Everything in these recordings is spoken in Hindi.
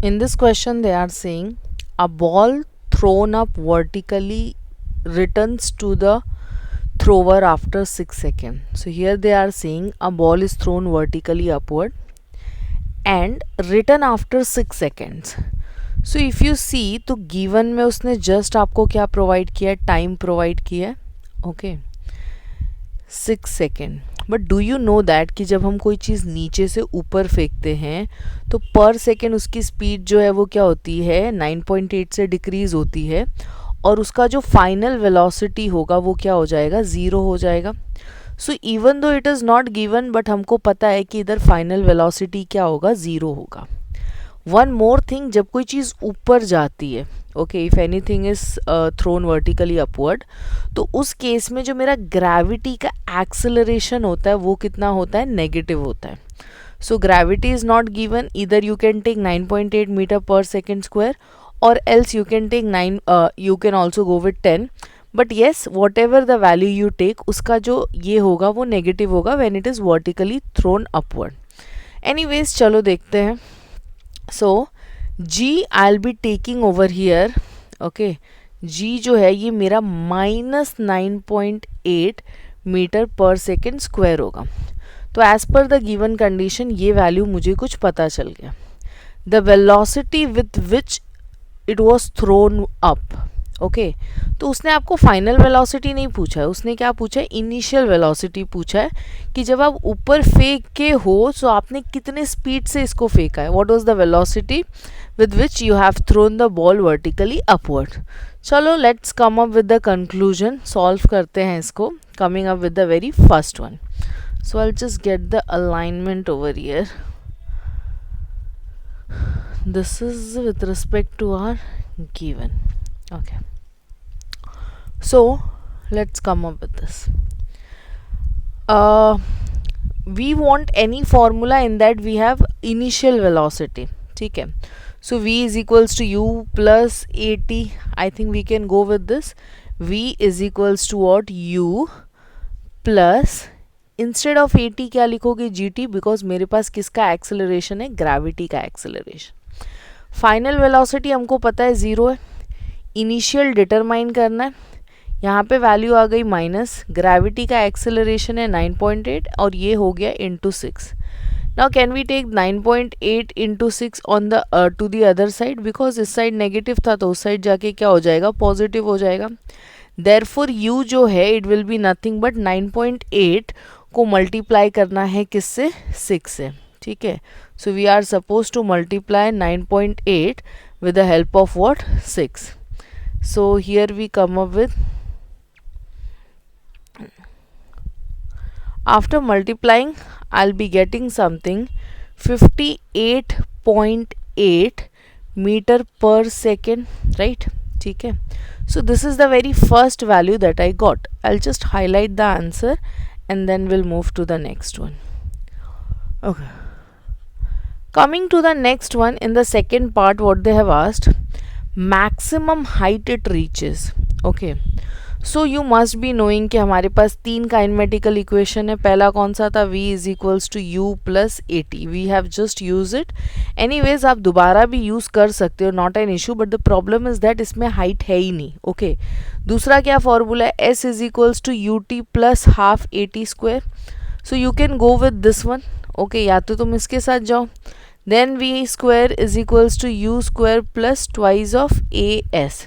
In this question they are saying a ball thrown up vertically returns to the thrower after 6 seconds. So here they are saying a ball is thrown vertically upward and return after 6 seconds. So if you see तो given में उसने just आपको क्या provide किया है, time provide किया है, okay, 6 second. But do you know that कि जब हम कोई चीज़ नीचे से ऊपर फेंकते हैं तो पर सेकेंड उसकी स्पीड जो है वो क्या होती है, 9.8 से डिक्रीज होती है और उसका जो फाइनल वेलोसिटी होगा वो क्या हो जाएगा, 0 हो जाएगा. So even though it is not given but हमको पता है कि इधर फाइनल वेलोसिटी क्या होगा, 0 होगा. वन मोर थिंग, जब कोई चीज़ ऊपर जाती है, okay, if anything is thrown vertically upward, तो उस केस में जो मेरा ग्रेविटी का एक्सेलरेशन होता है वो कितना होता है, नेगेटिव होता है. So gravity is not given, इधर you can take 9.8 metre per second square और else you can take 9, you can also go with 10. But yes, whatever the value you take, उसका जो ये होगा वो नेगेटिव होगा when it is vertically thrown upward. Anyways चलो देखते हैं. सो G I'll be taking over here, okay, G जो है ये मेरा -9.8 मीटर पर सेकेंड स्क्वायर होगा. तो as per the given condition ये वैल्यू मुझे कुछ पता चल गया. The velocity with which it was thrown up, okay, तो उसने आपको फाइनल वेलोसिटी नहीं पूछा है, उसने क्या पूछा है, इनिशियल वेलोसिटी पूछा है कि जब आप ऊपर फेंक के हो तो आपने कितने स्पीड से इसको फेंका है, what was the velocity with which you have thrown the ball vertically upward. चलो let's come up with the conclusion, solve करते हैं इसको, coming up with the very first one. So I just get the alignment over here. This is with respect to our given. Okay, so let's come up with this. We want any formula in that we have initial velocity, ठीक है. So v is equals to u plus at. I think we can go with this. V is equals to what, u plus, instead of at क्या लिखोगे, gt, because मेरे पास किसका एक्सेलरेशन है, ग्रेविटी का एक्सेलरेशन. फाइनल वेलोसिटी हमको पता है 0 है, इनिशियल डिटरमाइन करना है, यहाँ पे वैल्यू आ गई माइनस, ग्रेविटी का एक्सेलरेशन है 9.8 और ये हो गया into 6. Now can we take 9.8 into 6 on the to the other side, because इस साइड नेगेटिव था तो उस साइड जाके क्या हो जाएगा, पॉजिटिव हो जाएगा. देयरफॉर u जो है it will be nothing but 9.8 को मल्टीप्लाई करना है किससे, 6 से, ठीक है. So we are suppose to multiply 9.8 with the help of what, 6. So here we come up with, after multiplying I'll be getting something 58.8 meter per second, right, ठीक है. So this is the very first value that I got. I'll just highlight the answer and then we'll move to the next one. Okay, coming to the next one, in the second part what they have asked, maximum height it reaches. Okay, so you must be knowing कि हमारे पास 3 काइनेमेटिकल इक्वेशन है. पहला कौन सा था, v is equals to u plus at. We have just use it. Anyways आप दोबारा भी यूज़ कर सकते हो, not an issue, but the problem is that इसमें हाइट है ही नहीं. ओके, दूसरा क्या फॉर्मूला है, s is equals to ut plus half at square. So you can go with this one. Okay, या तो तुम इसके साथ जाओ, then v square is equals to u square plus twice of as.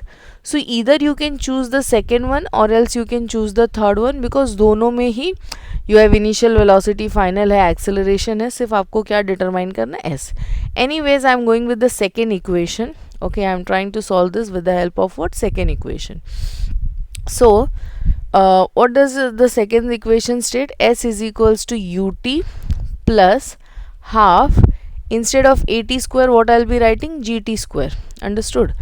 So either you can choose the second one or else you can choose the third one, because दोनों में ही you have initial velocity, final है, acceleration है, सिर्फ आपको क्या determine करना है, s. Anyways I am going with the second equation. Okay, I am trying to solve this with the help of what, second equation. So what does the second equation state, s is equals to ut plus half, instead of at square what I be writing, gt square. Understood.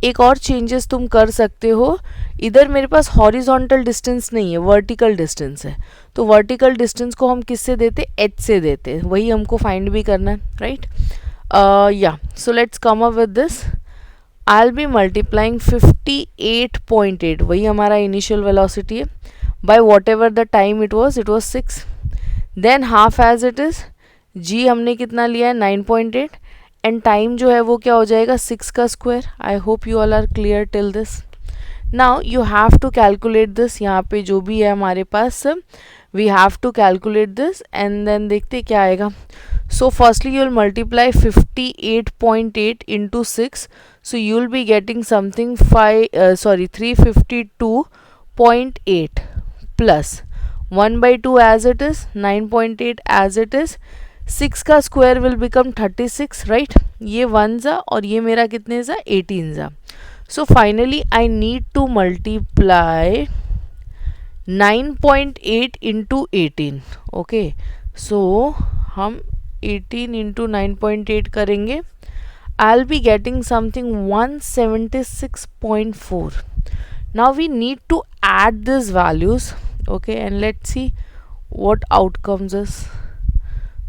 एक और चेंजेस तुम कर सकते हो, इधर मेरे पास हॉरिजॉन्टल डिस्टेंस नहीं है, वर्टिकल डिस्टेंस है, तो वर्टिकल डिस्टेंस को हम किससे देते, h से देते, वही हमको फाइंड भी करना है, राइट. या so let's come up with this. I will be multiplying 58.8, वही हमारा इनिशियल वेलोसिटी है, by whatever the time it was 6. Then half as it is, g हमने कितना लिया है, 9.8, एंड टाइम जो है वो क्या हो जाएगा 6 का square. I hope you all are clear till this. Now you have to calculate this. यहाँ पे जो भी है हमारे पास we have to calculate this and then देखते क्या आएगा. So firstly you will multiply 58.8 into 6. So you will be getting something 352.8 plus 1/2 as it is, 9.8 as it is. 6 का स्क्वायर विल बिकम 36, राइट. ये 1 ज़ा और ये मेरा कितने ज़ा 18 ज़ा. So finally I need to multiply 9.8 into 18. Okay, so हम 18 इंटू 9.8 करेंगे. I will be getting something 176.4. Now we need to add these values. Okay, and let's see what outcomes is.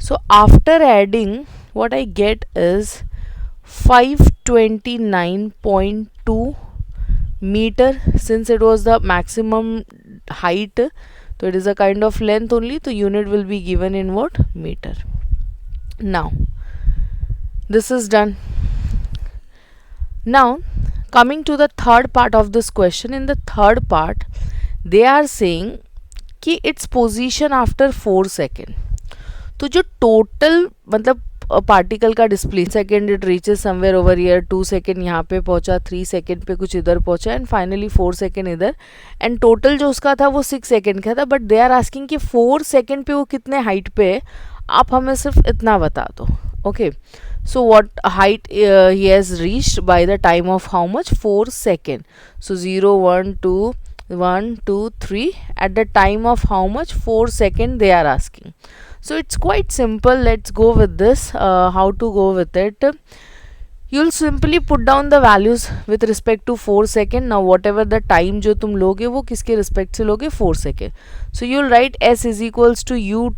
So after adding, what I get is 529.2 meter. Since it was the maximum height, so it is a kind of length only, so unit will be given in what? Meter. Now this is done. Now coming to the third part of this question. In the third part they are saying कि इट्स पोजीशन आफ्टर 4 सेकेंड. तो जो टोटल मतलब पार्टिकल का displace second it reaches somewhere over year, 2 second यहाँ पे पहुँचा, 3 सेकेंड पे कुछ इधर पहुँचा एंड फाइनली 4 सेकेंड इधर. एंड टोटल जो उसका था वो 6 सेकेंड का था. बट दे आर आस्किंग कि 4 सेकेंड पे वो कितने हाइट पे है, आप हमें सिर्फ इतना बता दो. Okay, so what height he has reached by the time of how much? 4 second. So 0 1 2 1 2 3 at the time of how much? 4 second they are asking. So it's quite simple. Let's go with this. How to go with it? You'll simply put down the values with respect to 4 second. Now whatever the time जो तुम लोगे वो किसके respect से लोगे? 4 second. So you'll write s is equals to ut.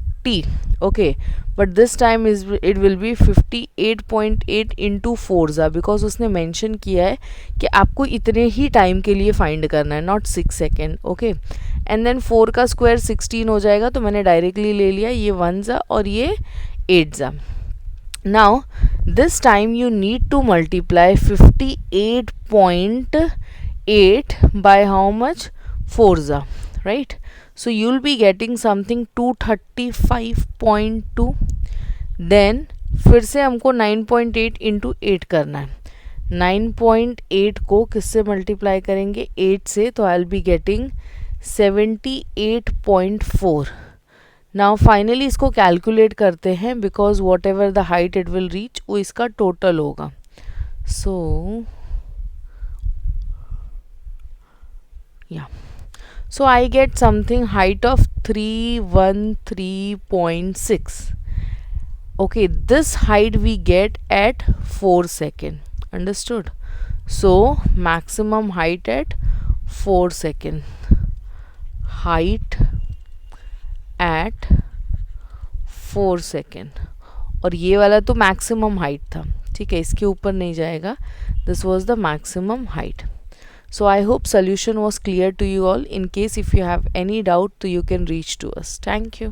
Okay, but this time is it will be 58.8 into 4 ज़ा, because उसने मेंशन किया है कि आपको इतने ही टाइम के लिए फाइंड करना है, not 6 second. Okay, and then 4 का स्क्वायर 16 हो जाएगा, तो मैंने डायरेक्टली ले लिया ये 1 ज़ा और ये 8 ज़ा. Now this time you need to multiply 58.8 by how much? 4 ज़ा, right. So you'll be getting something 235.2. then फिर से हमको 9.8 इंटू 8 करना है. 9.8 को किससे मल्टीप्लाई करेंगे? 8 से, तो आई will be getting 78.4. Now finally इसको कैलकुलेट करते हैं, because what ever the height it will reach वो इसका टोटल होगा. सो या So I get something height of 313.6. Okay, this height we get at 4 second. Understood? So maximum height at 4 second. Height at 4 second. और ये वाला तो maximum height था, ठीक है, इसके ऊपर नहीं जाएगा. This was the maximum height. So I hope solution was clear to you all. In case if you have any doubt, so you can reach to us. Thank you.